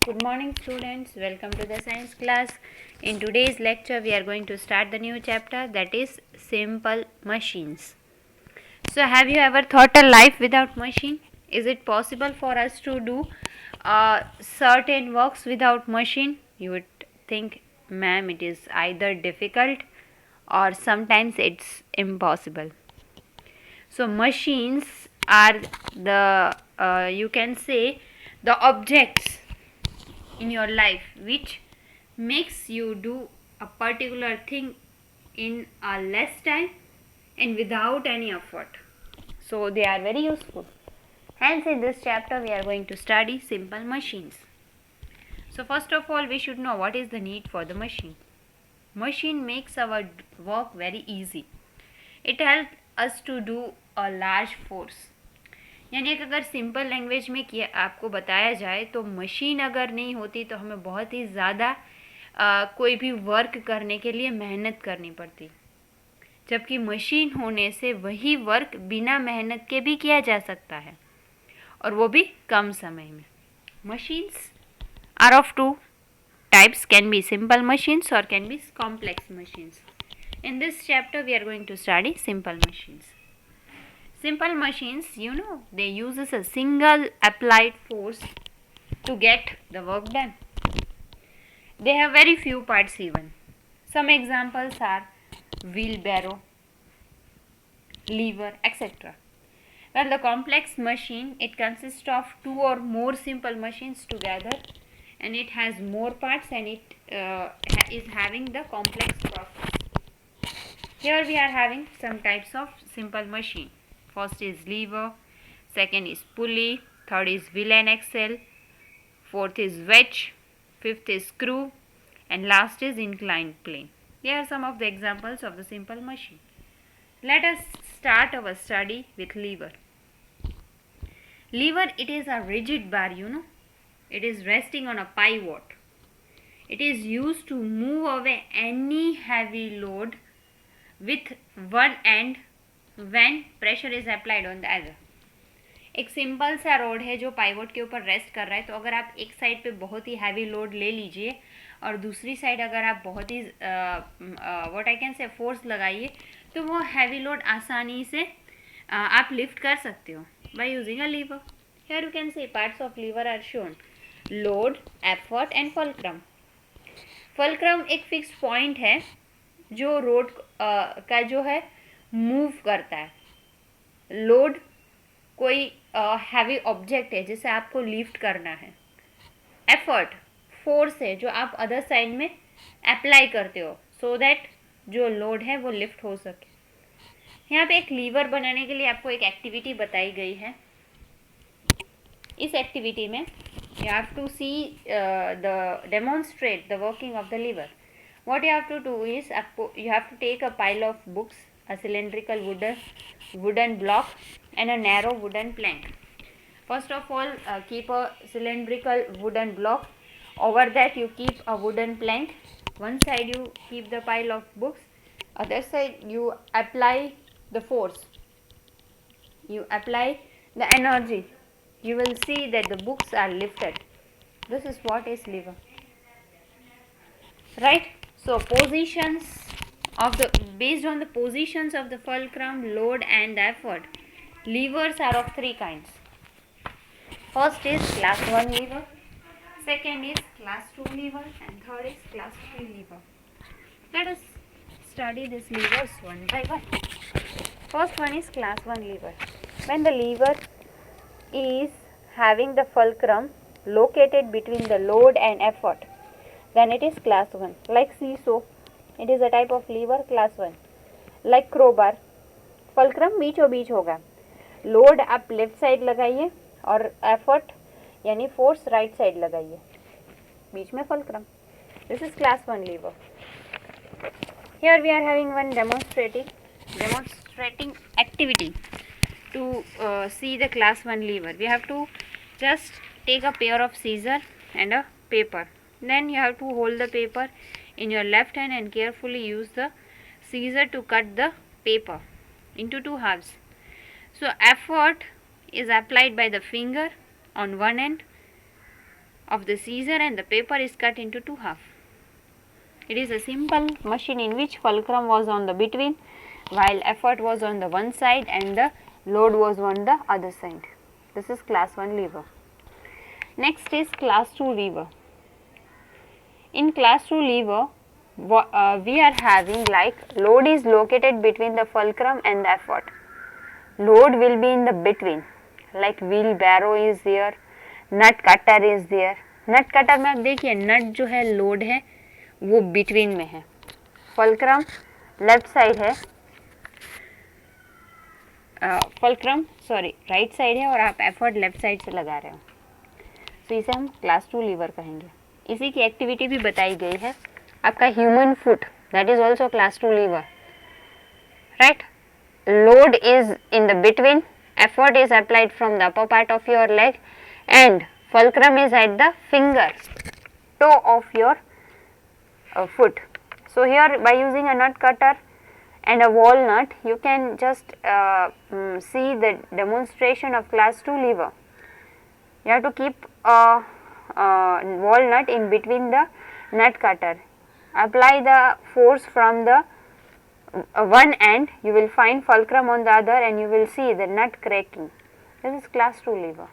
Good morning students, welcome to the science class. In today's lecture we are going to start the new chapter, that is simple machines. So have you ever thought a life without machine? Is it possible for us to do certain works without machine? You would think, ma'am, it is either difficult or sometimes it's impossible. So machines are the you can say the objects in your life which makes you do a particular thing in a less time and without any effort. So they are very useful. Hence in this chapter we are going to study simple machines. So first of all we should know what is the need for the machine. Machine makes our work very easy. It helps us to do a large force. यानी कि अगर simple language में किया आपको बताया जाए तो machine अगर नहीं होती तो हमें बहुत ही ज़्यादा कोई भी वर्क करने के लिए मेहनत करनी पड़ती, जबकि मशीन होने से वही वर्क बिना मेहनत के भी किया जा सकता है और वो भी कम समय में. Machines are of two types, can be simple machines or can be complex machines. In this chapter we are going to study simple machines. Simple machines, they uses a single applied force to get the work done. They have very few parts even. Some examples are wheelbarrow, lever, etc. Well, the complex machine, it consists of two or more simple machines together, and it has more parts and it is having the complex process. Here we are having some types of simple machine. First is lever, second is pulley, third is wheel and axle, fourth is wedge, fifth is screw, and last is inclined plane. Here are some of the examples of the simple machine. Let us start our study with lever. Lever, it is a rigid bar, It is resting on a pivot. It is used to move away any heavy load with one end when pressure is applied on the other. एक simple सा road है जो pivot के ऊपर rest कर रहा है, तो अगर आप एक साइड पे बहुत ही हैवी लोड ले लीजिए और दूसरी साइड अगर आप बहुत ही what I can say force लगाइए तो वो हैवी लोड आसानी से आप लिफ्ट कर सकते हो by using a lever. Here you can see parts of lever are shown: load, effort and fulcrum. Fulcrum एक फिक्स्ड पॉइंट है जो रोड का जो है मूव करता है. लोड कोई हैवी ऑब्जेक्ट है जिसे आपको लिफ्ट करना है. एफर्ट फोर्स है जो आप अदर साइड में अप्लाई करते हो सो दैट जो लोड है वो लिफ्ट हो सके. यहाँ पे एक लीवर बनाने के लिए आपको एक एक्टिविटी बताई गई है. इस एक्टिविटी में you have to see demonstrate the working of the lever. What you have to do is you have to take a pile of books, a cylindrical wooden block and a narrow wooden plank. First of all, keep a cylindrical wooden block. Over that you keep a wooden plank. One side you keep the pile of books, other side you apply the force, you apply the energy. You will see that the books are lifted. This is what is lever, right? So positions of the based on the positions of the fulcrum, load and the effort, levers are of three kinds. First is class 1 lever, second is class 2 lever, and third is class 3 lever. Let us study these levers one by one. First one is class 1 lever. When the lever is having the fulcrum located between the load and effort, then it is class 1. Like seesaw, it is a type of lever, class 1. Like crowbar, fulcrum बीचों बीच होगा. Load आप left side लगाइए और effort यानी force right side लगाइए, बीच में fulcrum. This is class 1 lever. Here we are having one demonstrating activity. To see the class 1 lever, we have to just take a pair of scissors and a paper. Then you have to hold the paper in your left hand and carefully use the scissor to cut the paper into two halves. So effort is applied by the finger on one end of the scissor and the paper is cut into two half. It is a simple machine in which fulcrum was on the between, while effort was on the one side and the load was on the other side. This is class 1 lever. Next is class 2 lever. In class 2 lever, we are having like load is located between the fulcrum and the effort. Load will be in the between, like wheelbarrow is there, nut cutter is there. Nut cutter में आप देखिए नट जो है load है वो between में है, fulcrum left side है, फुलक्रम सॉरी राइट साइड है और आप एफर्ट लेफ्ट साइड से लगा रहे हो, तो इसे हम क्लास 2 लीवर कहेंगे. इसी की एक्टिविटी भी बताई गई है. आपका human foot that is also class 2 lever, right. Load is in the between, effort is applied from the upper part of your leg and fulcrum is at the finger toe of your foot. So here by using a nut cutter and a walnut you can just see the demonstration of class 2 lever. You have to keep a walnut in between the nut cutter, apply the force from the one end, you will find fulcrum on the other and you will see the nut cracking. This is class 2 lever.